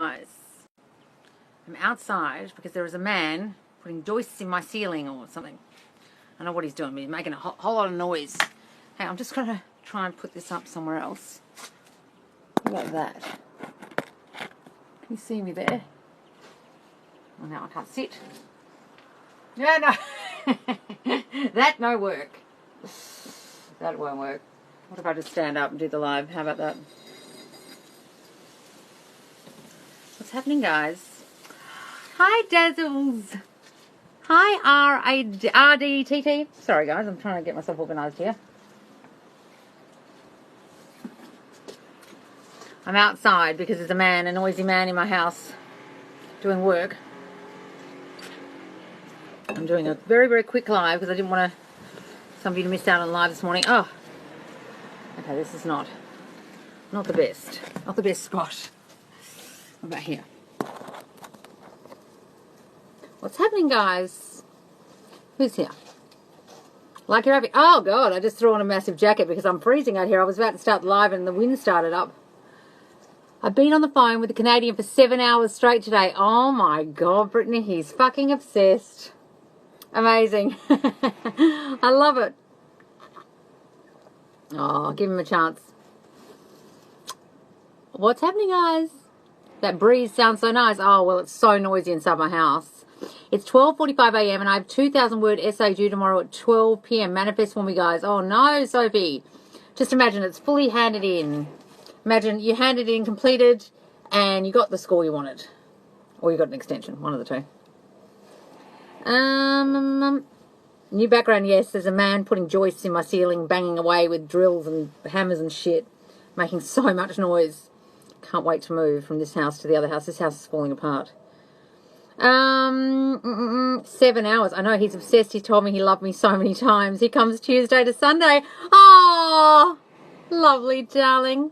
Guys, I'm outside because there is a man putting joists in my ceiling or something. I don't know what he's doing, but he's making a whole lot of noise. Hey, I'm just going to try and put this up somewhere else. How about that? Can you see me there? Oh, now I can't sit. No. That no work. That won't work. What if I just stand up and do the live? How about that? What's happening, guys? Hi, Dazzles. Hi, R-D-T-T. Sorry, guys. I'm trying to get myself organised here. I'm outside because there's a noisy man in my house doing work. I'm doing a very, very quick live because I didn't want somebody to miss out on live this morning. Oh, okay, this is not the best. Not the best spot. What about here? What's happening, guys? Who's here? Like you're having... Oh, God, I just threw on a massive jacket because I'm freezing out here. I was about to start live and the wind started up. I've been on the phone with a Canadian for 7 hours straight today. Oh, my God, Brittany, he's fucking obsessed. Amazing. I love it. Oh, give him a chance. What's happening, guys? That breeze sounds so nice. Oh, well, it's so noisy inside my house. It's 12:45 a.m. and I have 2,000 word essay due tomorrow at 12 p.m. Manifest for me, guys. Oh, no, Sophie. Just imagine it's fully handed in. Imagine you handed in, completed, and you got the score you wanted. Or you got an extension, one of the two. New background, yes. There's a man putting joists in my ceiling, banging away with drills and hammers and shit, making so much noise. Can't wait to move from this house to the other house. This house is falling apart. 7 hours. I know, he's obsessed. He told me he loved me so many times. He comes Tuesday to Sunday. Oh, lovely, darling.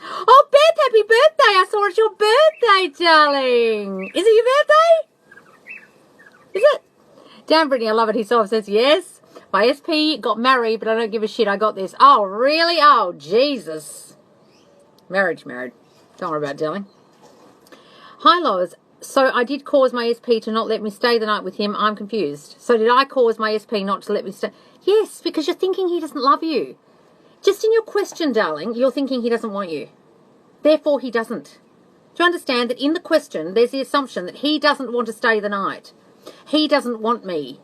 Oh, Beth, happy birthday. I saw it's your birthday, darling. Is it your birthday? Is it? Damn, Brittany, I love it. He's so obsessed. Yes. My SP got married, but I don't give a shit. I got this. Oh, really? Oh, Jesus. Married. Don't worry about it, darling. Hi, Lois. So I did cause my SP to not let me stay the night with him. I'm confused. So did I cause my SP not to let me stay? Yes, because you're thinking he doesn't love you. Just in your question, darling, you're thinking he doesn't want you. Therefore, he doesn't. Do you understand that in the question, there's the assumption that he doesn't want to stay the night. He doesn't want me.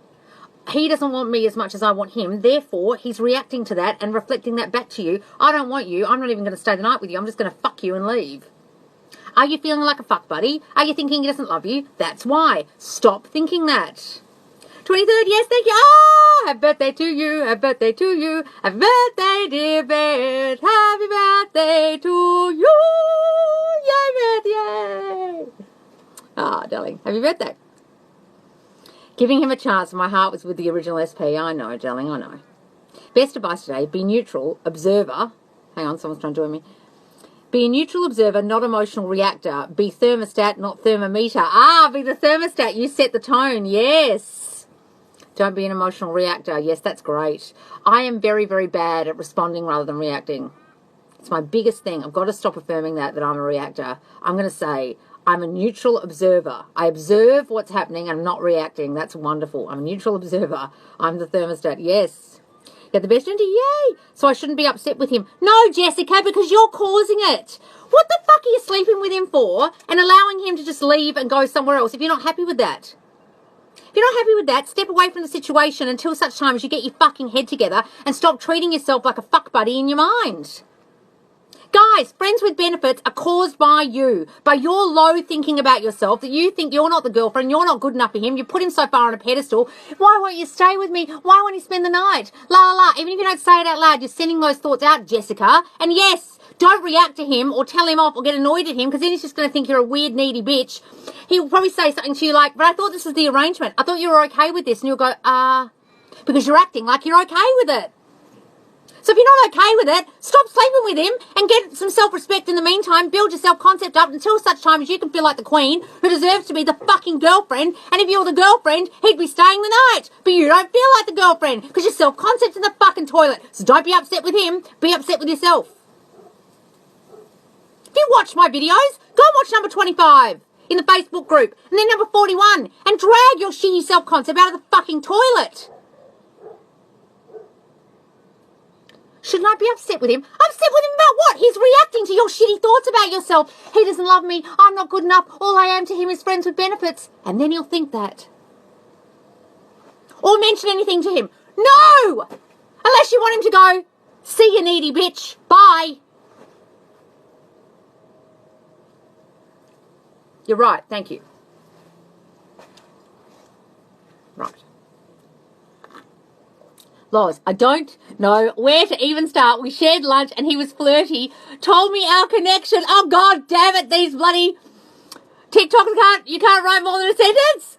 He doesn't want me as much as I want him. Therefore, he's reacting to that and reflecting that back to you. I don't want you. I'm not even going to stay the night with you. I'm just going to fuck you and leave. Are you feeling like a fuck buddy? Are you thinking he doesn't love you? That's why. Stop thinking that. 23rd, yes, thank you. Oh, happy birthday to you. Happy birthday to you. Happy birthday, dear Beth. Happy birthday to you. Yay, Beth, yay. Ah, darling, happy birthday. Giving him a chance. My heart was with the original SP. I know, darling, I know. Best advice today, be neutral, observer. Hang on, someone's trying to join me. Be a neutral observer, not emotional reactor. Be thermostat, not thermometer. Ah, be the thermostat. You set the tone. Yes. Don't be an emotional reactor. Yes, that's great. I am very, very bad at responding rather than reacting. It's my biggest thing. I've got to stop affirming that I'm a reactor. I'm going to say I'm a neutral observer. I observe what's happening. I'm not reacting. That's wonderful. I'm a neutral observer. I'm the thermostat. Yes. Get the best into, yay. So I shouldn't be upset with him. No, Jessica, because you're causing it. What the fuck are you sleeping with him for and allowing him to just leave and go somewhere else if you're not happy with that? If you're not happy with that, step away from the situation until such time as you get your fucking head together and stop treating yourself like a fuck buddy in your mind. Guys, friends with benefits are caused by you, by your low thinking about yourself, that you think you're not the girlfriend, you're not good enough for him, you put him so far on a pedestal. Why won't you stay with me? Why won't you spend the night? La la la. Even if you don't say it out loud, you're sending those thoughts out, Jessica. And yes, don't react to him or tell him off or get annoyed at him, because then he's just going to think you're a weird, needy bitch. He'll probably say something to you like, but I thought this was the arrangement. I thought you were okay with this. And you'll go, because you're acting like you're okay with it. So if you're not okay with it, stop sleeping with him and get some self-respect in the meantime. Build your self-concept up until such time as you can feel like the queen who deserves to be the fucking girlfriend. And if you're the girlfriend, he'd be staying the night. But you don't feel like the girlfriend because your self-concept's in the fucking toilet. So don't be upset with him. Be upset with yourself. If you watch my videos, go and watch number 25 in the Facebook group, and then number 41, and drag your shitty self-concept out of the fucking toilet. Shouldn't I be upset with him? Upset with him about what? He's reacting to your shitty thoughts about yourself. He doesn't love me. I'm not good enough. All I am to him is friends with benefits. And then he'll think that. Or mention anything to him. No! Unless you want him to go, see you needy bitch. Bye. You're right. Thank you. Right. Loz, I don't know where to even start. We shared lunch and he was flirty. Told me our connection. Oh, God damn it. These bloody TikTokers you can't write more than a sentence.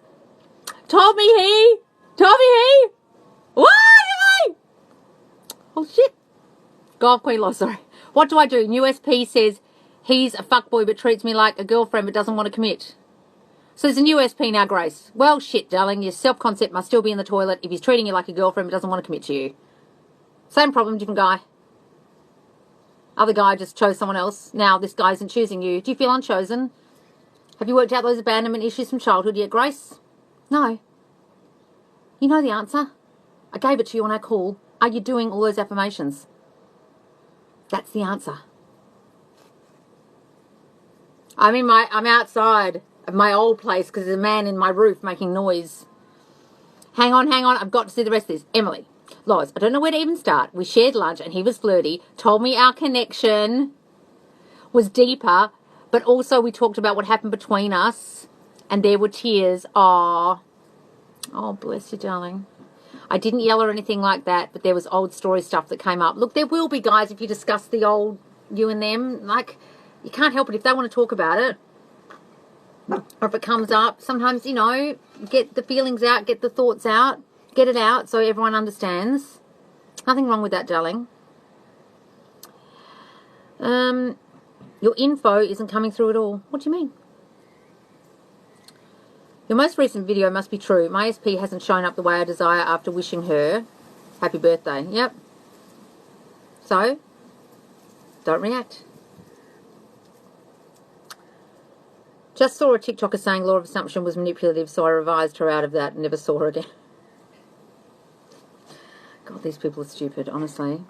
Told me he. What am I? Oh, shit. Golf Queen Loz, sorry. What do I do? New SP says he's a fuckboy but treats me like a girlfriend but doesn't want to commit. So there's a new SP now, Grace. Well, shit, darling. Your self-concept must still be in the toilet if he's treating you like a girlfriend but doesn't want to commit to you. Same problem, different guy. Other guy just chose someone else. Now this guy isn't choosing you. Do you feel unchosen? Have you worked out those abandonment issues from childhood yet, Grace? No. You know the answer. I gave it to you on our call. Are you doing all those affirmations? That's the answer. I'm outside of my old place because there's a man in my roof making noise. Hang on. I've got to see the rest of this. Emily. Loz, I don't know where to even start. We shared lunch and he was flirty. Told me our connection was deeper, but also we talked about what happened between us and there were tears. Oh, bless you, darling. I didn't yell or anything like that, but there was old story stuff that came up. Look, there will be, guys, if you discuss the old you and them. Like, you can't help it if they want to talk about it. Or if it comes up, sometimes, get the feelings out, get the thoughts out, get it out so everyone understands. Nothing wrong with that, darling. Your info isn't coming through at all. What do you mean? Your most recent video must be true. My SP hasn't shown up the way I desire after wishing her happy birthday. Yep. So, don't react. Just saw a TikToker saying law of assumption was manipulative, so I revised her out of that and never saw her again. God, these people are stupid, honestly.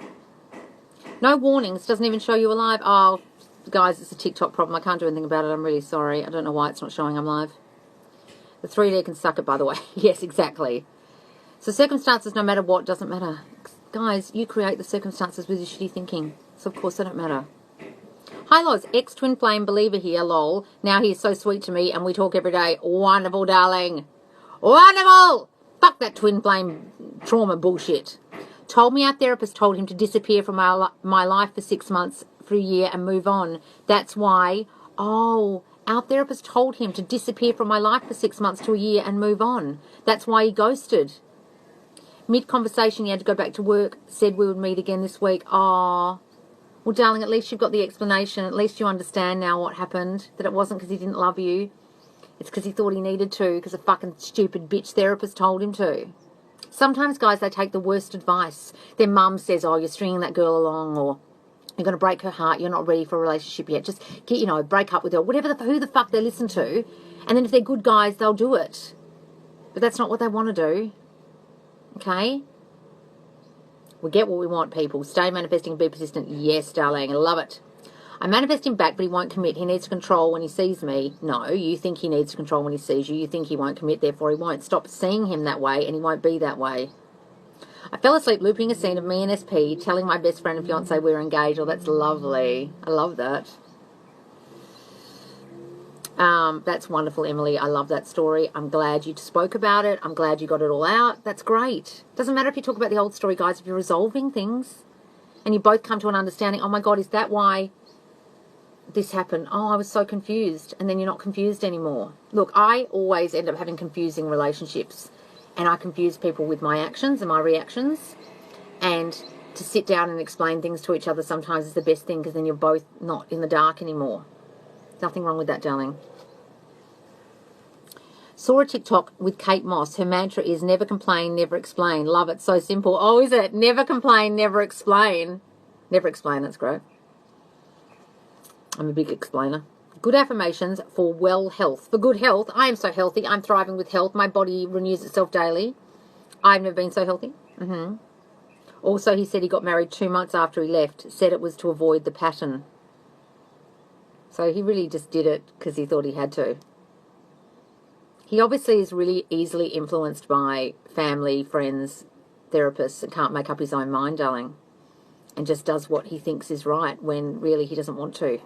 No warnings. Doesn't even show you alive. Oh, guys, it's a TikTok problem. I can't do anything about it. I'm really sorry. I don't know why it's not showing I'm live. The 3D can suck it, by the way. Yes, exactly. So circumstances, no matter what, doesn't matter. Guys, you create the circumstances with your shitty thinking. So, of course, they don't matter. Hi, Loz. Ex-twin flame believer here, lol. Now he's so sweet to me and we talk every day. Wonderful, darling. Wonderful! Fuck that twin flame trauma bullshit. Told me our therapist told him to disappear from my life for 6 months, for a year, and move on. That's why... Oh, our therapist told him to disappear from my life for 6 months to a year and move on. That's why he ghosted. Mid-conversation, he had to go back to work. Said we would meet again this week. Oh... Well, darling, at least you've got the explanation. At least you understand now what happened. That it wasn't because he didn't love you. It's because he thought he needed to. Because a fucking stupid bitch therapist told him to. Sometimes, guys, they take the worst advice. Their mum says, oh, you're stringing that girl along. Or you're going to break her heart. You're not ready for a relationship yet. Just, break up with her. Who the fuck they listen to. And then if they're good guys, they'll do it. But that's not what they want to do. Okay? We get what we want, people. Stay manifesting, be persistent. Yes, darling. I love it. I manifest him back, but he won't commit. He needs to control when he sees me. No, you think he needs to control when he sees you. You think he won't commit, therefore he won't. Stop seeing him that way, and he won't be that way. I fell asleep looping a scene of me and SP telling my best friend and fiancé we're engaged. Oh, that's lovely. I love that. That's wonderful, Emily. I love that story. I'm glad you spoke about it. I'm glad you got it all out. That's great. Doesn't matter if you talk about the old story, guys. If you're resolving things and you both come to an understanding, oh my God, is that why this happened? Oh, I was so confused. And then you're not confused anymore. Look, I always end up having confusing relationships, and I confuse people with my actions and my reactions. And to sit down and explain things to each other sometimes is the best thing, because then you're both not in the dark anymore. Nothing wrong with that, darling. Saw a TikTok with Kate Moss. Her mantra is never complain, never explain. Love it. So simple. Oh, is it? Never complain, never explain. Never explain. That's great. I'm a big explainer. Good affirmations for well health. For good health, I am so healthy. I'm thriving with health. My body renews itself daily. I've never been so healthy. Also, he said he got married 2 months after he left. Said it was to avoid the pattern. So he really just did it because he thought he had to. He obviously is really easily influenced by family, friends, therapists, and can't make up his own mind, darling. And just does what he thinks is right when really he doesn't want to.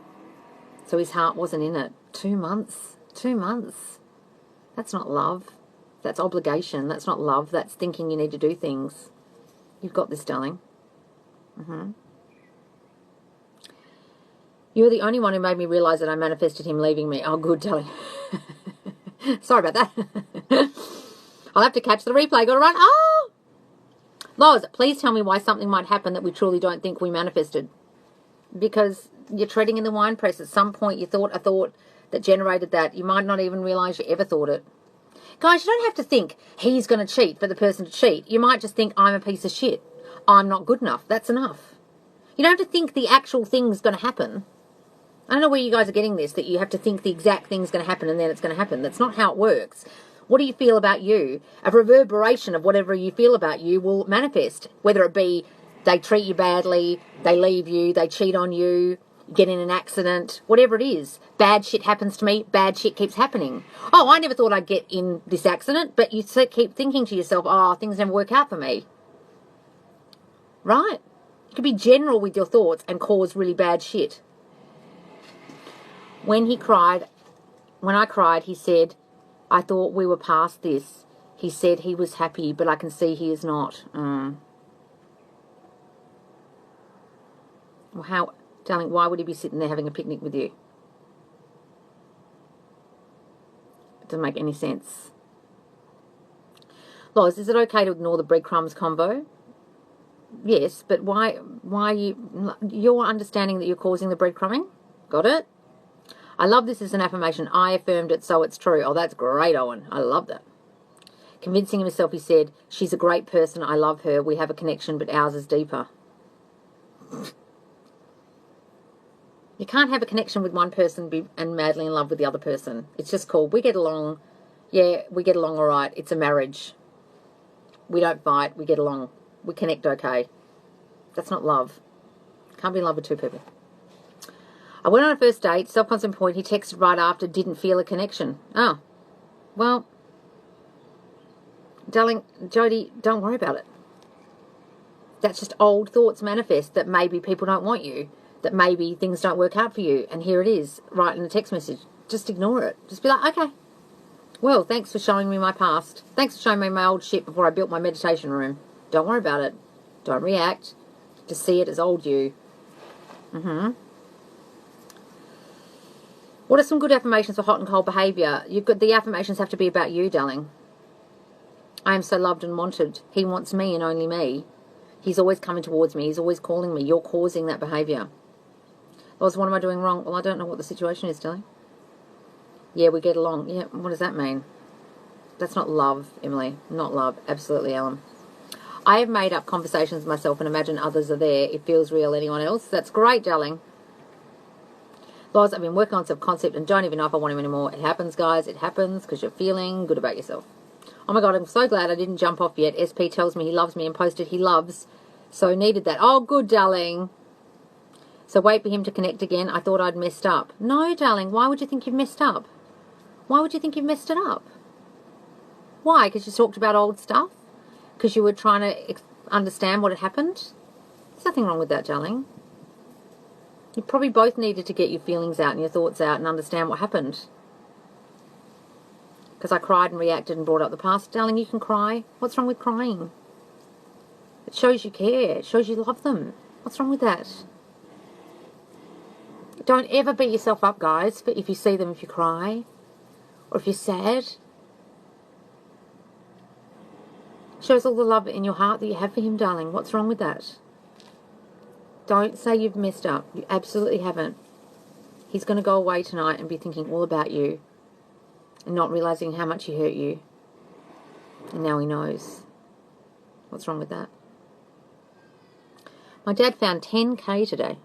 So his heart wasn't in it. 2 months. 2 months. That's not love. That's obligation. That's not love. That's thinking you need to do things. You've got this, darling. You're the only one who made me realise that I manifested him leaving me. Oh, good, darling. Sorry about that. I'll have to catch the replay. Got to run. Oh! Loz, please tell me why something might happen that we truly don't think we manifested. Because you're treading in the wine press. At some point you thought a thought that generated that. You might not even realise you ever thought it. Guys, you don't have to think he's going to cheat for the person to cheat. You might just think, I'm a piece of shit. I'm not good enough. That's enough. You don't have to think the actual thing's going to happen. I don't know where you guys are getting this, that you have to think the exact thing's going to happen and then it's going to happen. That's not how it works. What do you feel about you? A reverberation of whatever you feel about you will manifest, whether it be they treat you badly, they leave you, they cheat on you, get in an accident, whatever it is. Bad shit happens to me, bad shit keeps happening. Oh, I never thought I'd get in this accident, but you keep thinking to yourself, oh, things never work out for me. Right? You could be general with your thoughts and cause really bad shit. When I cried, he said, I thought we were past this. He said he was happy, but I can see he is not. Well, darling, why would he be sitting there having a picnic with you? It doesn't make any sense. Loz, is it okay to ignore the breadcrumbs convo? Yes, but why you're understanding that you're causing the breadcrumbing? Got it? I love this as an affirmation. I affirmed it, so it's true. Oh, that's great, Owen. I love that. Convincing himself, he said, she's a great person. I love her. We have a connection, but ours is deeper. You can't have a connection with one person and madly in love with the other person. It's just called, we get along. Yeah, we get along all right. It's a marriage. We don't fight. We get along. We connect okay. That's not love. Can't be in love with two people. I went on a first date, self-concept point. He texted right after, didn't feel a connection. Oh, well, darling, Jody, don't worry about it. That's just old thoughts manifest that maybe people don't want you, that maybe things don't work out for you, and here it is, right in a text message. Just ignore it. Just be like, okay, well, thanks for showing me my past. Thanks for showing me my old shit before I built my meditation room. Don't worry about it. Don't react. Just see it as old you. What are some good affirmations for hot and cold behaviour? The affirmations have to be about you, darling. I am so loved and wanted. He wants me and only me. He's always coming towards me. He's always calling me. You're causing that behaviour. What am I doing wrong? Well, I don't know what the situation is, darling. Yeah, we get along. Yeah, what does that mean? That's not love, Emily. Not love. Absolutely, Ellen. I have made up conversations with myself and imagine others are there. It feels real. Anyone else? That's great, darling. Loz, I've been working on self-concept and don't even know if I want him anymore. It happens, guys. It happens because you're feeling good about yourself. Oh, my God, I'm so glad I didn't jump off yet. SP tells me he loves me and posted he loves. So needed that. Oh, good, darling. So wait for him to connect again. I thought I'd messed up. No, darling. Why would you think you've messed up? Why would you think you've messed it up? Why? Because you talked about old stuff? Because you were trying to understand what had happened? There's nothing wrong with that, darling. You probably both needed to get your feelings out and your thoughts out and understand what happened. Because I cried and reacted and brought up the past. Darling, you can cry. What's wrong with crying? It shows you care. It shows you love them. What's wrong with that? Don't ever beat yourself up, guys, if you see them, if you cry or if you're sad. It shows all the love in your heart that you have for him, darling. What's wrong with that? Don't say you've messed up. You absolutely haven't. He's going to go away tonight and be thinking all about you and not realising how much he hurt you. And now he knows. What's wrong with that? My dad found 10K today.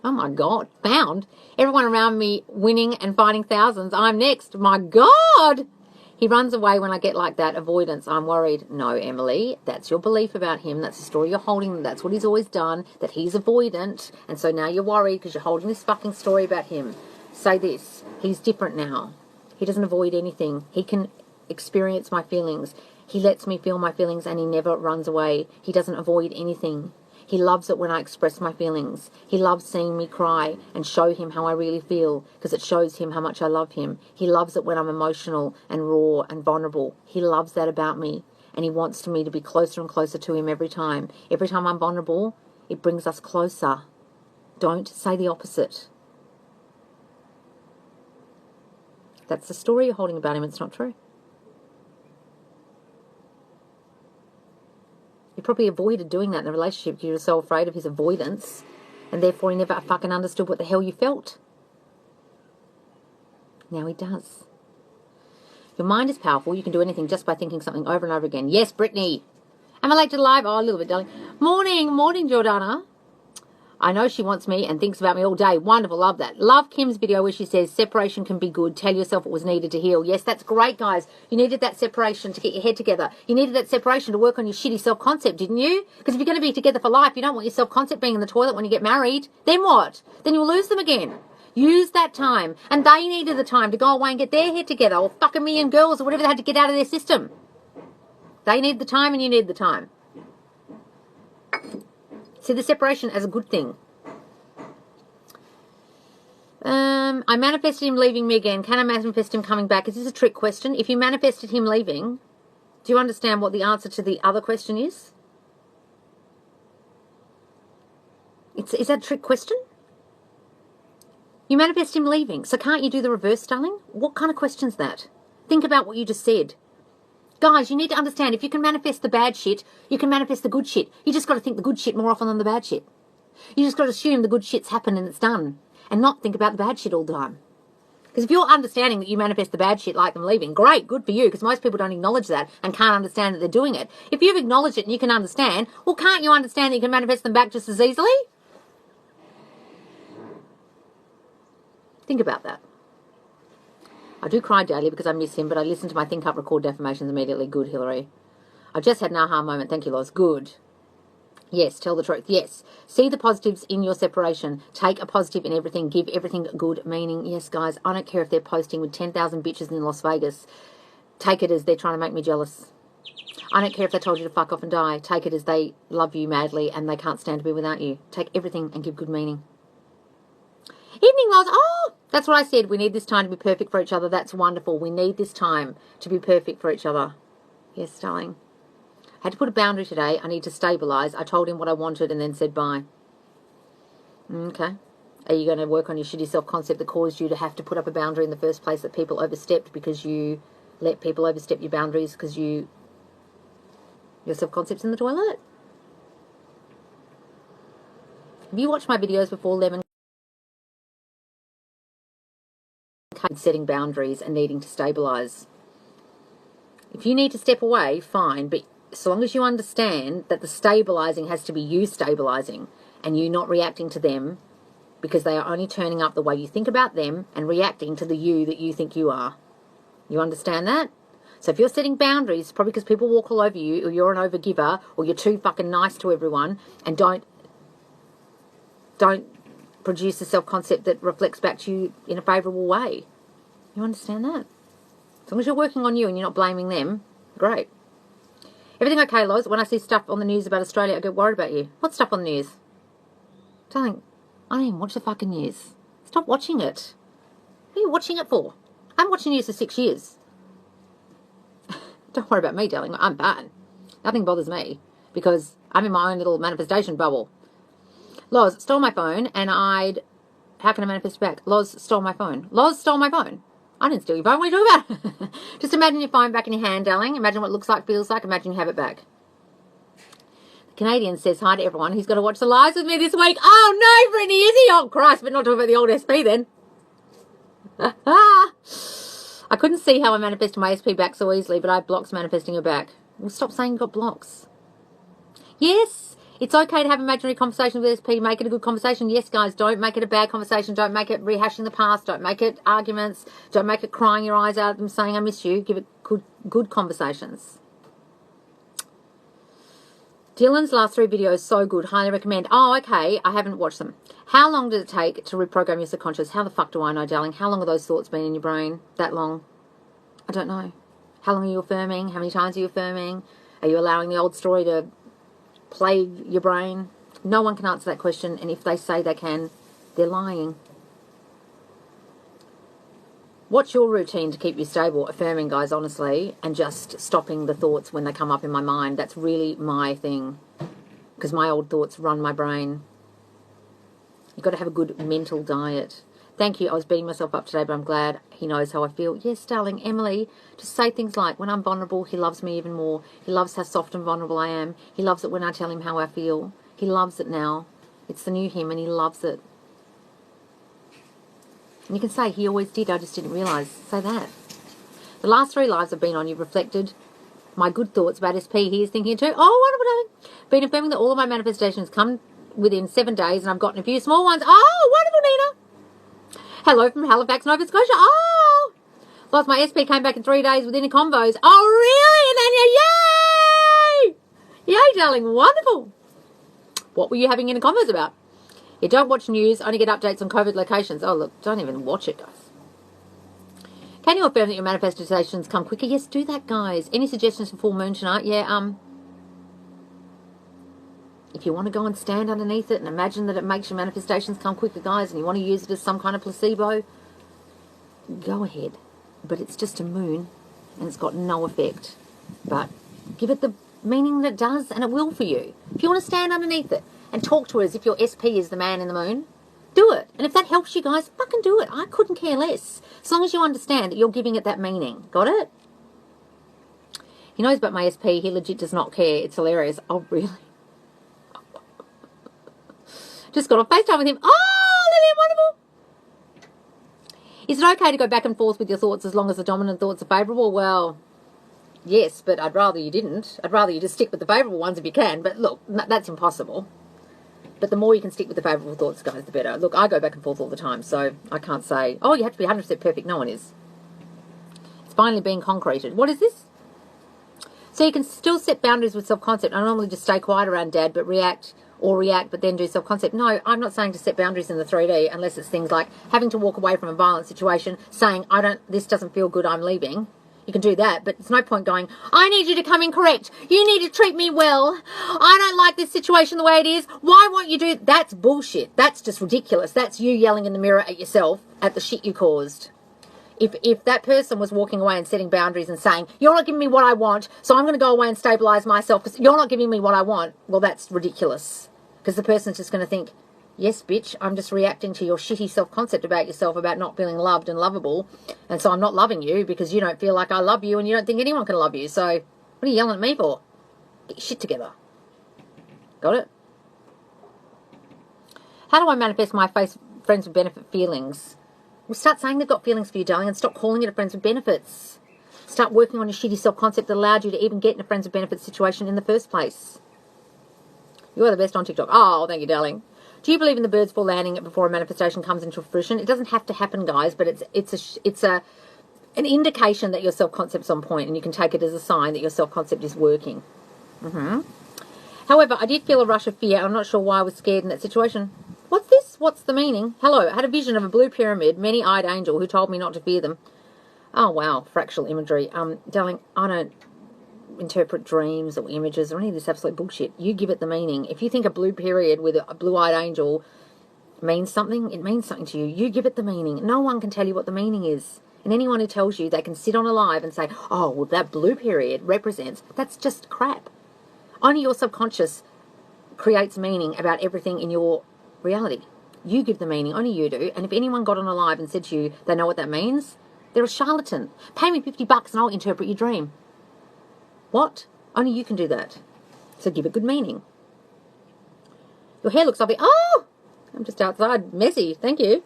Oh my God, found. Everyone around me winning and finding thousands. I'm next. My God. He runs away when I get like that. Avoidance. I'm worried. No, Emily, that's your belief about him. That's the story you're holding. That's what he's always done, that he's avoidant. And so now you're worried because you're holding this fucking story about him. Say this. He's different now. He doesn't avoid anything. He can experience my feelings. He lets me feel my feelings and he never runs away. He doesn't avoid anything. He loves it when I express my feelings. He loves seeing me cry and show him how I really feel because it shows him how much I love him. He loves it when I'm emotional and raw and vulnerable. He loves that about me and he wants me to be closer and closer to him every time. Every time I'm vulnerable, it brings us closer. Don't say the opposite. That's the story you're holding about him. It's not true. You probably avoided doing that in the relationship because you were so afraid of his avoidance and therefore he never fucking understood what the hell you felt. Now he does. Your mind is powerful. You can do anything just by thinking something over and over again. Yes, Brittany. Am I late to the live? Oh, a little bit, darling. Morning, Jordana. I know she wants me and thinks about me all day. Wonderful, love that. Love Kim's video where she says separation can be good. Tell yourself it was needed to heal. Yes, that's great, guys. You needed that separation to get your head together. You needed that separation to work on your shitty self-concept, didn't you? Because if you're going to be together for life, you don't want your self-concept being in the toilet when you get married. Then what? Then you'll lose them again. Use that time. And they needed the time to go away and get their head together, or fuck a million girls or whatever they had to get out of their system. They need the time and you need the time. See the separation as a good thing. I manifested him leaving me again. Can I manifest him coming back? Is this a trick question? If you manifested him leaving, do you understand what the answer to the other question is? Is that a trick question? You manifest him leaving, so can't you do the reverse, darling? What kind of question's that? Think about what you just said. Guys, you need to understand, if you can manifest the bad shit, you can manifest the good shit. You just got to think the good shit more often than the bad shit. You just got to assume the good shit's happened and it's done, and not think about the bad shit all the time. Because if you're understanding that you manifest the bad shit like them leaving, great, good for you, because most people don't acknowledge that and can't understand that they're doing it. If you've acknowledged it and you can understand, well, can't you understand that you can manifest them back just as easily? Think about that. I do cry daily because I miss him, but I listen to my Think Up Record affirmations immediately. Good, Hillary. I just had an aha moment. Thank you, Loz. Good. Yes, tell the truth. Yes. See the positives in your separation. Take a positive in everything. Give everything good meaning. Yes, guys, I don't care if they're posting with 10,000 bitches in Las Vegas. Take it as they're trying to make me jealous. I don't care if they told you to fuck off and die. Take it as they love you madly and they can't stand to be without you. Take everything and give good meaning. Evening, Loz. Oh, that's what I said. We need this time to be perfect for each other. That's wonderful. We need this time to be perfect for each other. Yes, darling. I had to put a boundary today. I need to stabilise. I told him what I wanted and then said bye. Okay. Are you going to work on your shitty self-concept that caused you to have to put up a boundary in the first place that people overstepped because you let people overstep your boundaries because your self-concept's in the toilet? Have you watched my videos before, Lemon? Setting boundaries and needing to stabilise. If you need to step away, fine, but so long as you understand that the stabilising has to be you stabilising and you not reacting to them because they are only turning up the way you think about them and reacting to the you that you think you are. You understand that? So if you're setting boundaries, probably because people walk all over you, or you're an overgiver, or you're too fucking nice to everyone and don't produce a self-concept that reflects back to you in a favourable way. You understand that? As long as you're working on you and you're not blaming them, great. Everything okay, Loz? When I see stuff on the news about Australia, I get worried about you. What stuff on the news? Darling, I don't even watch the fucking news. Stop watching it. What are you watching it for? I'm watching news for 6 years. Don't worry about me, darling. I'm fine. Nothing bothers me because I'm in my own little manifestation bubble. Loz stole my phone and how can I manifest it back? Loz stole my phone. Loz stole my phone. I didn't steal your phone. What are you doing about it? Just imagine your phone back in your hand, darling. Imagine what it looks like, feels like. Imagine you have it back. The Canadian says hi to everyone. He's got to watch the lives with me this week. Oh, no, Brittany, is he? Oh, Christ, but not talking about the old SP then. I couldn't see how I manifested my SP back so easily, but I had blocks manifesting her back. Well, stop saying you got blocks. Yes, It's okay to have imaginary conversations with SP. Make it a good conversation. Yes, guys, don't make it a bad conversation. Don't make it rehashing the past. Don't make it arguments. Don't make it crying your eyes out and saying, I miss you. Give it good conversations. Dylan's last 3 videos, so good. Highly recommend. Oh, okay. I haven't watched them. How long did it take to reprogram your subconscious? How the fuck do I know, darling? How long have those thoughts been in your brain? That long? I don't know. How long are you affirming? How many times are you affirming? Are you allowing the old story to plague your brain? No one can answer that question, and if they say they can, they're lying. What's your routine to keep you stable? Affirming, guys, honestly, and just stopping the thoughts when they come up in my mind. That's really my thing, because my old thoughts run my brain. You've got to have a good mental diet. Thank you. I was beating myself up today, but I'm glad he knows how I feel. Yes, darling, Emily, just say things like, when I'm vulnerable, he loves me even more. He loves how soft and vulnerable I am. He loves it when I tell him how I feel. He loves it now. It's the new him, and he loves it. And you can say, he always did, I just didn't realise. Say that. The last 3 lives I've been on, you've reflected my good thoughts about SP. He is thinking it too. Oh, wonderful, darling. Been affirming that all of my manifestations come within 7 days, and I've gotten a few small ones. Oh, wonderful, Nina. Hello from Halifax, Nova Scotia. Oh, lost my SP, came back in 3 days within the combos. Oh, really, Ananya? Yay! Yay, darling. Wonderful. What were you having in the combos about? You don't watch news, only get updates on COVID locations. Oh, look, don't even watch it, guys. Can you affirm that your manifestations come quicker? Yes, do that, guys. Any suggestions for full moon tonight? Yeah, if you want to go and stand underneath it and imagine that it makes your manifestations come quicker, guys, and you want to use it as some kind of placebo, go ahead. But it's just a moon, and it's got no effect. But give it the meaning that it does, and it will for you. If you want to stand underneath it and talk to it as if your SP is the man in the moon, do it. And if that helps you guys, fucking do it. I couldn't care less. As long as you understand that you're giving it that meaning. Got it? He knows about my SP. He legit does not care. It's hilarious. Oh, really? Just got on FaceTime with him. Oh, Lillian, wonderful. Is it okay to go back and forth with your thoughts as long as the dominant thoughts are favourable? Well, yes, but I'd rather you didn't. I'd rather you just stick with the favourable ones if you can. But look, that's impossible. But the more you can stick with the favourable thoughts, guys, the better. Look, I go back and forth all the time, so I can't say, oh, you have to be 100% perfect. No one is. It's finally being concreted. What is this? So you can still set boundaries with self-concept. I normally just stay quiet around Dad, but react, but then do self-concept. No, I'm not saying to set boundaries in the 3D unless it's things like having to walk away from a violent situation, saying, this doesn't feel good, I'm leaving. You can do that, but it's no point going, I need you to come in correct. You need to treat me well. I don't like this situation the way it is. Why won't you do it? That's bullshit. That's just ridiculous. That's you yelling in the mirror at yourself at the shit you caused. If that person was walking away and setting boundaries and saying, you're not giving me what I want, so I'm going to go away and stabilize myself because you're not giving me what I want, well, that's ridiculous. Because the person's just going to think, yes, bitch, I'm just reacting to your shitty self-concept about yourself, about not feeling loved and lovable. And so I'm not loving you because you don't feel like I love you and you don't think anyone can love you. So what are you yelling at me for? Get your shit together. Got it? How do I manifest my friends with benefit feelings? Well, start saying they've got feelings for you, darling, and stop calling it a friends with benefits. Start working on your shitty self-concept that allowed you to even get in a friends with benefits situation in the first place. You are the best on TikTok. Oh, thank you, darling. Do you believe in the birds for landing before a manifestation comes into fruition? It doesn't have to happen, guys, but it's an indication that your self-concept's on point, and you can take it as a sign that your self-concept is working. However, I did feel a rush of fear. I'm not sure why I was scared in that situation. What's this? What's the meaning? Hello, I had a vision of a blue pyramid, many-eyed angel who told me not to fear them. Oh, wow, fractal imagery. Darling, I don't interpret dreams or images or any of this absolute bullshit. You give it the meaning. If you think a blue period with a blue-eyed angel means something, it means something to you. You give it the meaning. No one can tell you what the meaning is. And anyone who tells you they can sit on a live and say, oh, well, that blue period represents, that's just crap. Only your subconscious creates meaning about everything in your reality. You give the meaning. Only you do. And if anyone got on a live and said to you they know what that means, they're a charlatan. Pay me $50 and I'll interpret your dream. What? Only you can do that. So give it good meaning. Your hair looks lovely. Oh! I'm just outside. Messy. Thank you.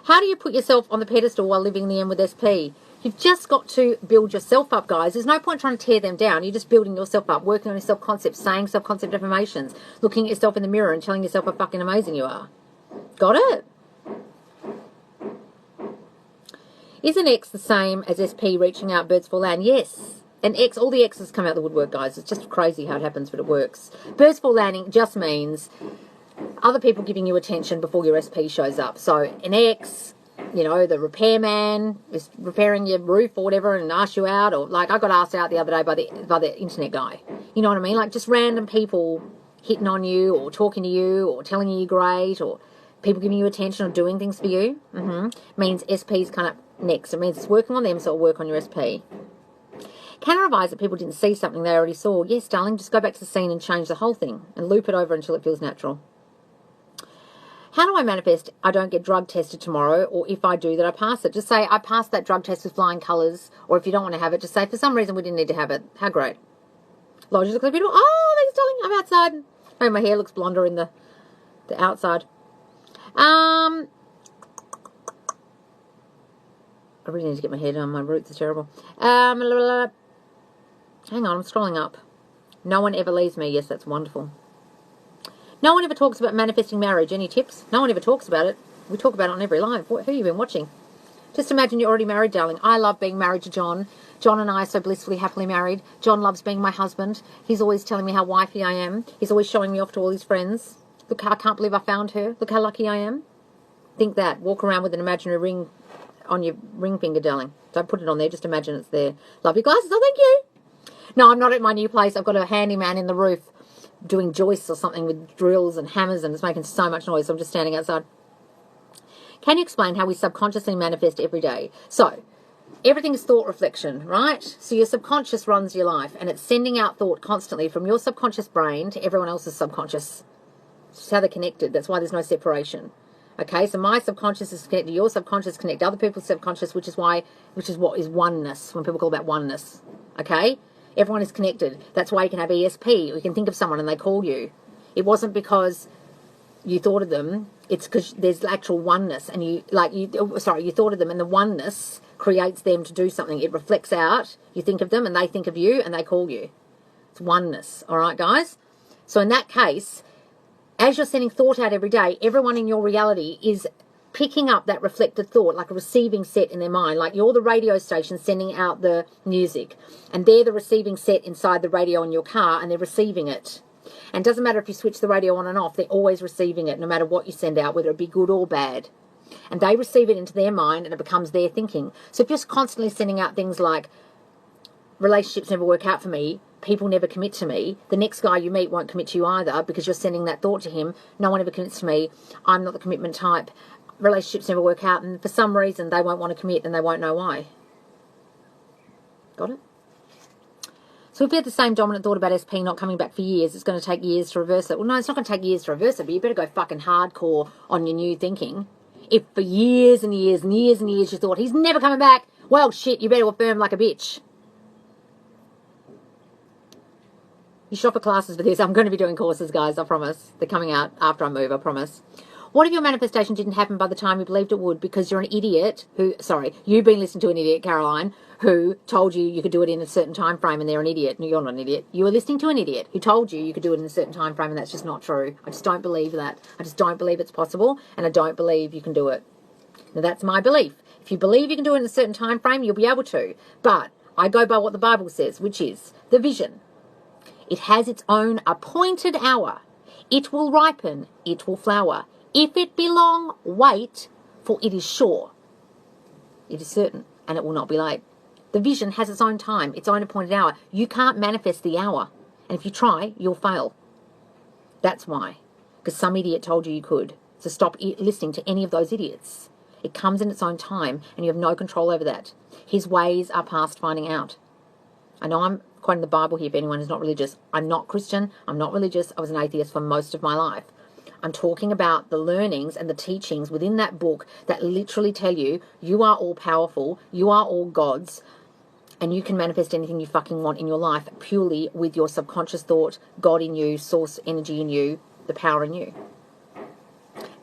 How do you put yourself on the pedestal while living the end with SP? You've just got to build yourself up, guys. There's no point trying to tear them down. You're just building yourself up, working on your self-concept, saying self-concept affirmations, looking at yourself in the mirror and telling yourself how fucking amazing you are. Got it? Isn't X the same as SP reaching out birds for land? Yes. And X, all the X's come out the woodwork, guys. It's just crazy how it happens, but it works. Birds for landing just means other people giving you attention before your SP shows up. So an X, you know, the repairman is repairing your roof or whatever and asks you out, or like I got asked out the other day by the internet guy. You know what I mean? Like just random people hitting on you or talking to you or telling you you're great, or people giving you attention or doing things for you. Means SP's kind of next. It means it's working on them, so it'll work on your SP. Can I advise that people didn't see something they already saw? Yes, darling, just go back to the scene and change the whole thing and loop it over until it feels natural. How do I manifest I don't get drug tested tomorrow, or if I do that I pass it? Just say, I passed that drug test with flying colours, or if you don't want to have it, just say, for some reason we didn't need to have it. How great. Lodge looks like beautiful. Oh, thanks, darling, I'm outside. Oh, my hair looks blonder in the outside. I really need to get my hair done. My roots are terrible. Hang on, I'm scrolling up. No one ever leaves me. Yes, that's wonderful. No one ever talks about manifesting marriage. Any tips? No one ever talks about it. We talk about it on every live. Who have you been watching? Just imagine you're already married, darling. I love being married to John. John and I are so blissfully, happily married. John loves being my husband. He's always telling me how wifey I am. He's always showing me off to all his friends. Look, I can't believe I found her. Look how lucky I am. Think that. Walk around with an imaginary ring on your ring finger, darling. Don't put it on there. Just imagine it's there. Love your glasses. Oh, thank you. No, I'm not at my new place. I've got a handyman in the roof doing joists or something with drills and hammers, and it's making so much noise, so I'm just standing outside. Can you explain how we subconsciously manifest every day? So, everything is thought reflection, right? So your subconscious runs your life, and it's sending out thought constantly from your subconscious brain to everyone else's subconscious. It's how they're connected. That's why there's no separation. Okay, so my subconscious is connected to your subconscious, connect to other people's subconscious, which is what is oneness, when people call that oneness. Okay? Everyone is connected. That's why you can have ESP. You can think of someone and they call you. It wasn't because you thought of them. It's because there's actual oneness, and you thought of them, and the oneness creates them to do something. It reflects out. You think of them, and they think of you, and they call you. It's oneness. All right, guys? So in that case, as you're sending thought out every day, everyone in your reality is picking up that reflected thought, like a receiving set in their mind. Like you're the radio station sending out the music, and they're the receiving set inside the radio in your car, and they're receiving it. And it doesn't matter if you switch the radio on and off, they're always receiving it, no matter what you send out, whether it be good or bad. And they receive it into their mind, and it becomes their thinking. So if you're constantly sending out things like, relationships never work out for me, people never commit to me, the next guy you meet won't commit to you either, because you're sending that thought to him. No one ever commits to me. I'm not the commitment type. Relationships never work out, and for some reason they won't want to commit, and they won't know why. Got it? So if you had the same dominant thought about SP not coming back for years, it's going to take years to reverse it. Well, no, it's not going to take years to reverse it, but you better go fucking hardcore on your new thinking. If for years and years and years and years you thought, he's never coming back, well, shit, you better affirm like a bitch. You shop for classes for this. I'm going to be doing courses, guys, I promise. They're coming out after I move, I promise. What if your manifestation didn't happen by the time you believed it would, because you're an idiot you've been listening to an idiot, Caroline, who told you could do it in a certain time frame, and they're an idiot. No, you're not an idiot. You were listening to an idiot who told you could do it in a certain time frame, and that's just not true. I just don't believe that. I just don't believe it's possible, and I don't believe you can do it. Now, that's my belief. If you believe you can do it in a certain time frame, you'll be able to. But I go by what the Bible says, which is the vision. It has its own appointed hour. It will ripen. It will flower. If it be long, wait, for it is sure. It is certain, and it will not be late. The vision has its own time, its own appointed hour. You can't manifest the hour. And if you try, you'll fail. That's why. Because some idiot told you could. So stop listening to any of those idiots. It comes in its own time, and you have no control over that. His ways are past finding out. I know I'm quoting the Bible here for anyone who's not religious. I'm not Christian. I'm not religious. I was an atheist for most of my life. I'm talking about the learnings and the teachings within that book that literally tell you, you are all powerful, you are all gods, and you can manifest anything you fucking want in your life purely with your subconscious thought, God in you, source energy in you, the power in you.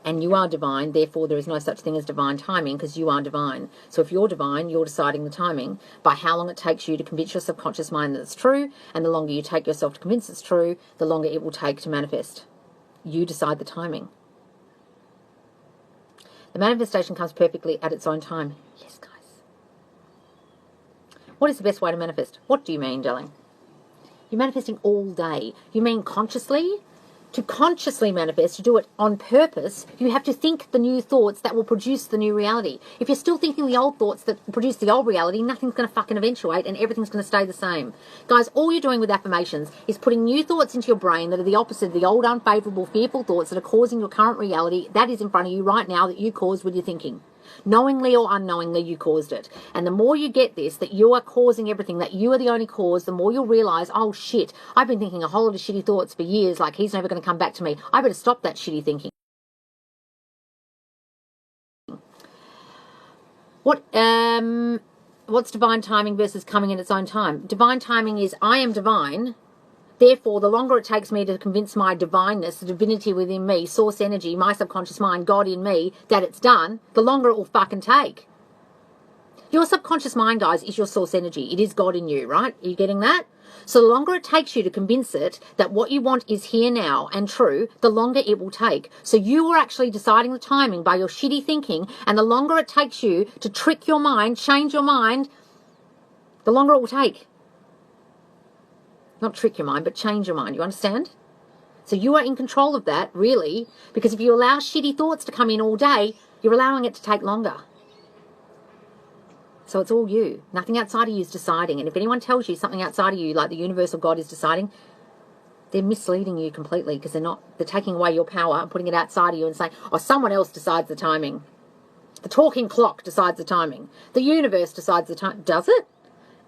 And you are divine, therefore there is no such thing as divine timing because you are divine. So if you're divine, you're deciding the timing by how long it takes you to convince your subconscious mind that it's true, and the longer you take yourself to convince it's true, the longer it will take to manifest. You decide the timing. The manifestation comes perfectly at its own time. Yes, guys. What is the best way to manifest? What do you mean, darling? You're manifesting all day. You mean consciously? To consciously manifest, to do it on purpose, you have to think the new thoughts that will produce the new reality. If you're still thinking the old thoughts that produce the old reality, nothing's going to fucking eventuate and everything's going to stay the same. Guys, all you're doing with affirmations is putting new thoughts into your brain that are the opposite of the old, unfavorable, fearful thoughts that are causing your current reality that is in front of you right now that you caused with your thinking. Knowingly or unknowingly, you caused it. And the more you get this, that you are causing everything, that you are the only cause, the more you'll realize, oh shit, I've been thinking a whole lot of shitty thoughts for years, like he's never going to come back to me. I better stop that shitty thinking. What's divine timing versus coming in its own time? Divine timing is I am divine. Therefore, the longer it takes me to convince my divineness, the divinity within me, source energy, my subconscious mind, God in me, that it's done, the longer it will fucking take. Your subconscious mind, guys, is your source energy. It is God in you, right? Are you getting that? So the longer it takes you to convince it that what you want is here now and true, the longer it will take. So you are actually deciding the timing by your shitty thinking, and the longer it takes you to trick your mind, change your mind, the longer it will take. Not trick your mind, but change your mind. You understand? So you are in control of that, really, because if you allow shitty thoughts to come in all day, you're allowing it to take longer. So it's all you. Nothing outside of you is deciding. And if anyone tells you something outside of you, like the universe or God is deciding, they're misleading you completely because they're taking away your power and putting it outside of you and saying, oh, someone else decides the timing. The talking clock decides the timing. The universe decides the time. Does it?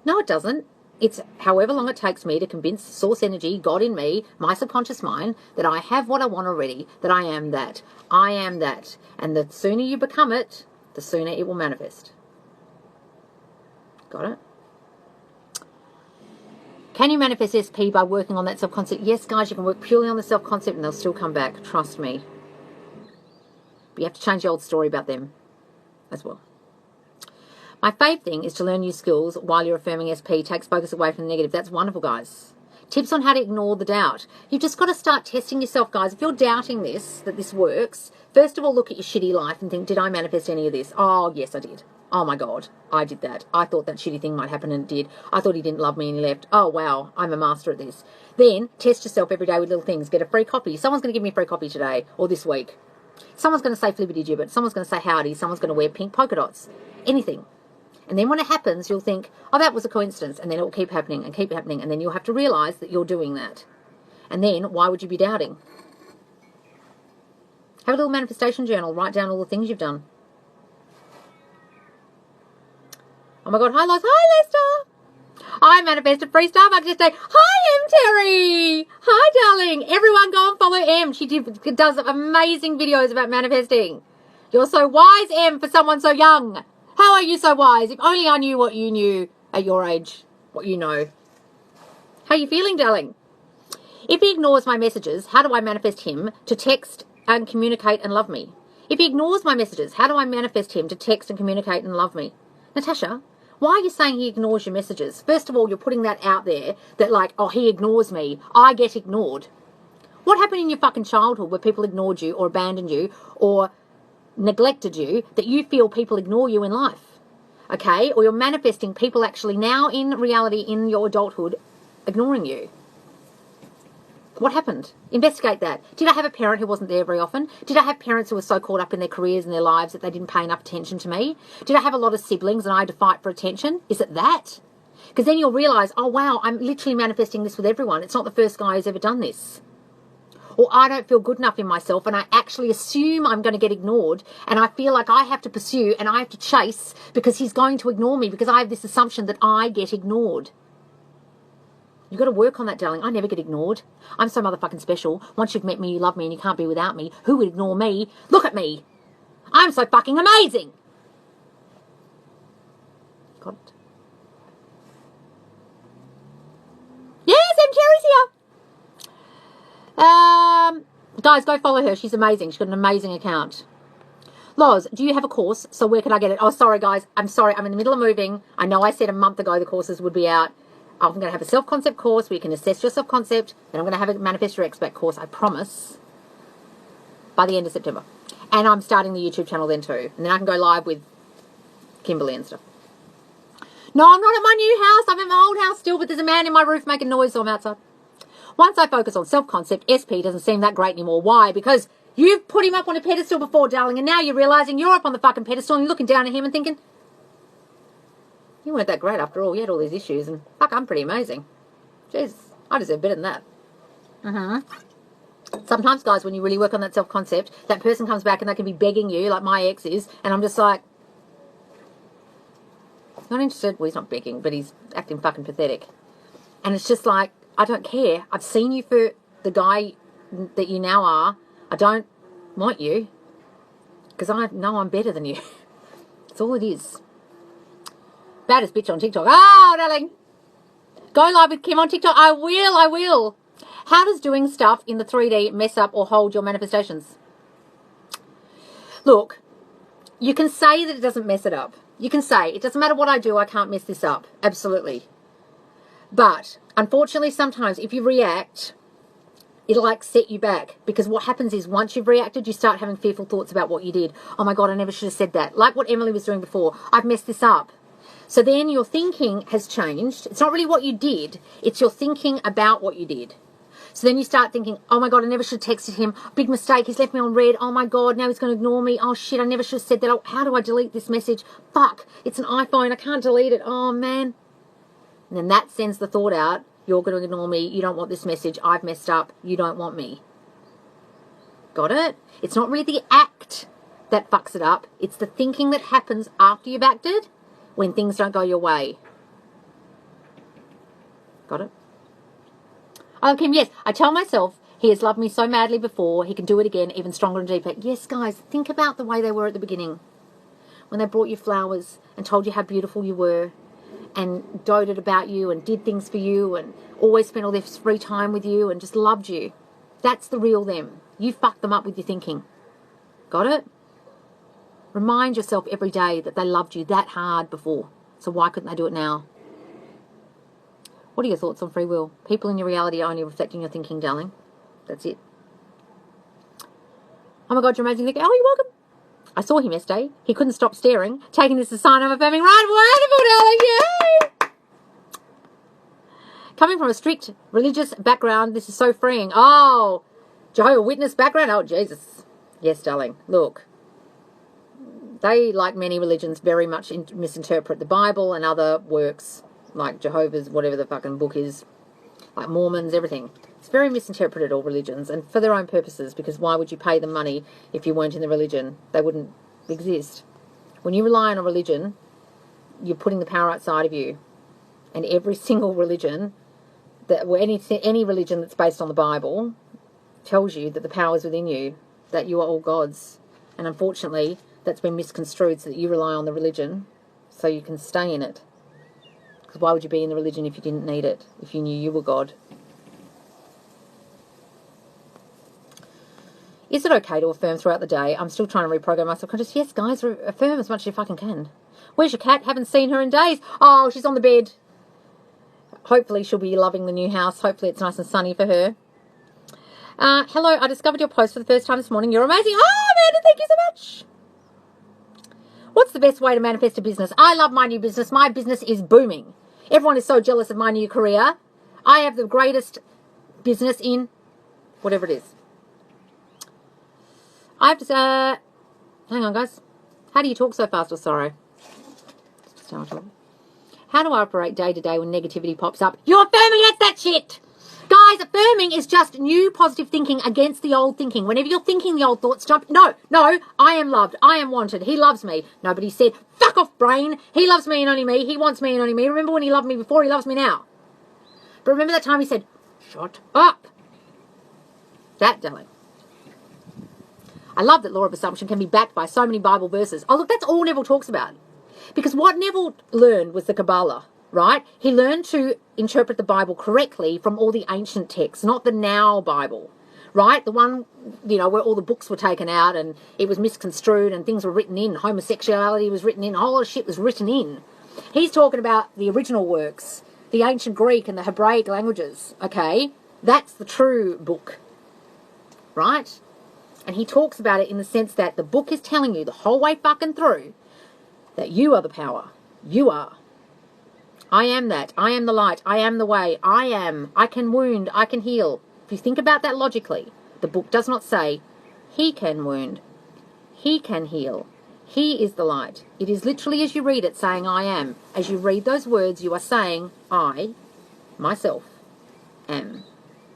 No, it doesn't. It's however long it takes me to convince source energy, God in me, my subconscious mind, that I have what I want already, that I am that. I am that. And the sooner you become it, the sooner it will manifest. Got it? Can you manifest SP by working on that self-concept? Yes, guys, you can work purely on the self-concept and they'll still come back. Trust me. But you have to change the old story about them as well. My fave thing is to learn new skills while you're affirming SP. Takes focus away from the negative. That's wonderful, guys. Tips on how to ignore the doubt. You've just got to start testing yourself, guys. If you're doubting this, that this works, first of all, look at your shitty life and think, did I manifest any of this? Oh, yes, I did. Oh, my God, I did that. I thought that shitty thing might happen and it did. I thought he didn't love me and he left. Oh, wow, I'm a master at this. Then test yourself every day with little things. Get a free copy. Someone's going to give me a free copy today or this week. Someone's going to say flippity gibbet. Someone's going to say howdy. Someone's going to wear pink polka dots. Anything. And then when it happens, you'll think, oh, that was a coincidence. And then it will keep happening and keep happening. And then you'll have to realize that you're doing that. And then why would you be doubting? Have a little manifestation journal. Write down all the things you've done. Oh my God. Hi, Lois. Hi, Lester. I manifested free Starbucks yesterday. Hi, M. Terry. Hi, darling. Everyone go and follow M. She does amazing videos about manifesting. You're so wise, M, for someone so young. How are you so wise? If only I knew what you knew at your age, what you know. How are you feeling, darling? If he ignores my messages, how do I manifest him to text and communicate and love me? If he ignores my messages, how do I manifest him to text and communicate and love me? Natasha, why are you saying he ignores your messages? First of all, you're putting that out there that like, oh, he ignores me. I get ignored. What happened in your fucking childhood where people ignored you or abandoned you or neglected you that you feel people ignore you in life? Okay? Or you're manifesting people actually now in reality in your adulthood ignoring you. What happened? Investigate that. Did I have a parent who wasn't there very often? Did I have parents who were so caught up in their careers and their lives that they didn't pay enough attention to me? Did I have a lot of siblings and I had to fight for attention? Is it that? Because then you'll realise, oh wow, I'm literally manifesting this with everyone. It's not the first guy who's ever done this. Or I don't feel good enough in myself and I actually assume I'm going to get ignored and I feel like I have to pursue and I have to chase because he's going to ignore me because I have this assumption that I get ignored. You've got to work on that, darling. I never get ignored. I'm so motherfucking special. Once you've met me, you love me and you can't be without me. Who would ignore me? Look at me. I'm so fucking amazing. Got it. Yes, M. Cherry's here. Guys, go follow her. She's amazing. She's got an amazing account. Loz, do you have a course? So where can I get it? Oh, sorry, guys. I'm sorry. I'm in the middle of moving. I know I said a month ago the courses would be out. I'm going to have a self-concept course where you can assess your self-concept. Then I'm going to have a Manifest Your Expert course, I promise, by the end of September. And I'm starting the YouTube channel then too. And then I can go live with Kimberly and stuff. No, I'm not at my new house. I'm at my old house still, but there's a man in my roof making noise, so I'm outside. Once I focus on self-concept, SP doesn't seem that great anymore. Why? Because you've put him up on a pedestal before, darling, and now you're realising you're up on the fucking pedestal and you're looking down at him and thinking, you weren't that great after all. You had all these issues, and fuck, I'm pretty amazing. Jesus, I deserve better than that. Sometimes, guys, when you really work on that self-concept, that person comes back and they can be begging you, like my ex is, and I'm just like, not interested. Well, he's not begging, but he's acting fucking pathetic. And it's just like, I don't care. I've seen you for the guy that you now are. I don't want you because I know I'm better than you. That's all it is. Baddest bitch on TikTok. Oh, darling. Go live with Kim on TikTok. I will. How does doing stuff in the 3D mess up or hold your manifestations? Look, you can say that it doesn't mess it up. You can say, it doesn't matter what I do, I can't mess this up. Absolutely. But, unfortunately, sometimes if you react, it'll like set you back. Because what happens is once you've reacted, you start having fearful thoughts about what you did. Oh my God, I never should have said that. Like what Emily was doing before. I've messed this up. So then your thinking has changed. It's not really what you did. It's your thinking about what you did. So then you start thinking, oh my God, I never should have texted him. Big mistake. He's left me on red. Oh my God, now he's going to ignore me. Oh shit, I never should have said that. Oh, how do I delete this message? Fuck, it's an iPhone. I can't delete it. Oh man. And then that sends the thought out. You're going to ignore me. You don't want this message. I've messed up. You don't want me. Got it? It's not really the act that fucks it up. It's the thinking that happens after you've acted when things don't go your way. Got it? Oh, Kim, yes. I tell myself he has loved me so madly before. He can do it again, even stronger and deeper. Yes, guys, think about the way they were at the beginning. When they brought you flowers and told you how beautiful you were and doted about you and did things for you and always spent all their free time with you and just loved you. That's the real them. You fucked them up with your thinking. Got it? Remind yourself every day that they loved you that hard before. So why couldn't they do it now? What are your thoughts on free will? People in your reality are only reflecting your thinking, darling. That's it. Oh my God, you're amazing. Oh, you're welcome. I saw him yesterday. He couldn't stop staring. Taking this as a sign I'm affirming. Right, wonderful, darling. Yay! Coming from a strict religious background, this is so freeing. Oh, Jehovah's Witness background. Oh, Jesus. Yes, darling. Look. They, like many religions, very much misinterpret the Bible and other works, like Jehovah's, whatever the fucking book is, like Mormons, everything. It's very misinterpreted, all religions, and for their own purposes, because why would you pay them money if you weren't in the religion? They wouldn't exist. When you rely on a religion, you're putting the power outside of you. And every single religion, any religion that's based on the Bible, tells you that the power is within you, that you are all gods. And unfortunately, that's been misconstrued so that you rely on the religion so you can stay in it. Because why would you be in the religion if you didn't need it, if you knew you were God? Is it okay to affirm throughout the day? I'm still trying to reprogram my subconscious. Yes, guys, affirm as much as you fucking can. Where's your cat? Haven't seen her in days. Oh, she's on the bed. Hopefully she'll be loving the new house. Hopefully it's nice and sunny for her. Hello, I discovered your post for the first time this morning. You're amazing. Oh, Amanda, thank you so much. What's the best way to manifest a business? I love my new business. My business is booming. Everyone is so jealous of my new career. I have the greatest business in whatever it is. I have to hang on, guys. How do you talk so fast or sorrow? Just how I talk. How do I operate day to day when negativity pops up? You're affirming against that shit! Guys, affirming is just new positive thinking against the old thinking. Whenever you're thinking the old thoughts, stop. No, I am loved. I am wanted. He loves me. Nobody said, fuck off, brain. He loves me and only me. He wants me and only me. Remember when he loved me before? He loves me now. But remember that time he said, shut up. That, darling. I love that law of assumption can be backed by so many Bible verses. Oh, look, that's all Neville talks about. Because what Neville learned was the Kabbalah, right? He learned to interpret the Bible correctly from all the ancient texts, not the now Bible, right? The one, you know, where all the books were taken out and it was misconstrued and things were written in, homosexuality was written in, a whole lot of shit was written in. He's talking about the original works, the ancient Greek and the Hebraic languages, okay? That's the true book, right? And he talks about it in the sense that the book is telling you the whole way fucking through that you are the power. You are. I am that. I am the light. I am the way. I am. I can wound. I can heal. If you think about that logically, the book does not say he can wound. He can heal. He is the light. It is literally as you read it saying I am. As you read those words, you are saying I, myself, am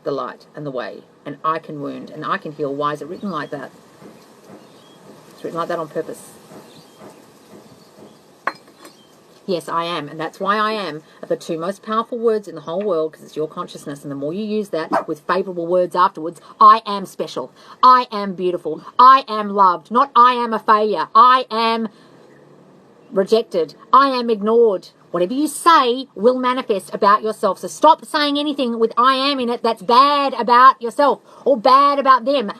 the light and the way. And I can wound and I can heal. Why is it written like that? It's written like that on purpose. Yes, I am, and that's why I am are the two most powerful words in the whole world, because it's your consciousness, and the more you use that with favourable words afterwards, I am special, I am beautiful, I am loved, not I am a failure, I am rejected, I am ignored. Whatever you say will manifest about yourself. So stop saying anything with I am in it that's bad about yourself or bad about them.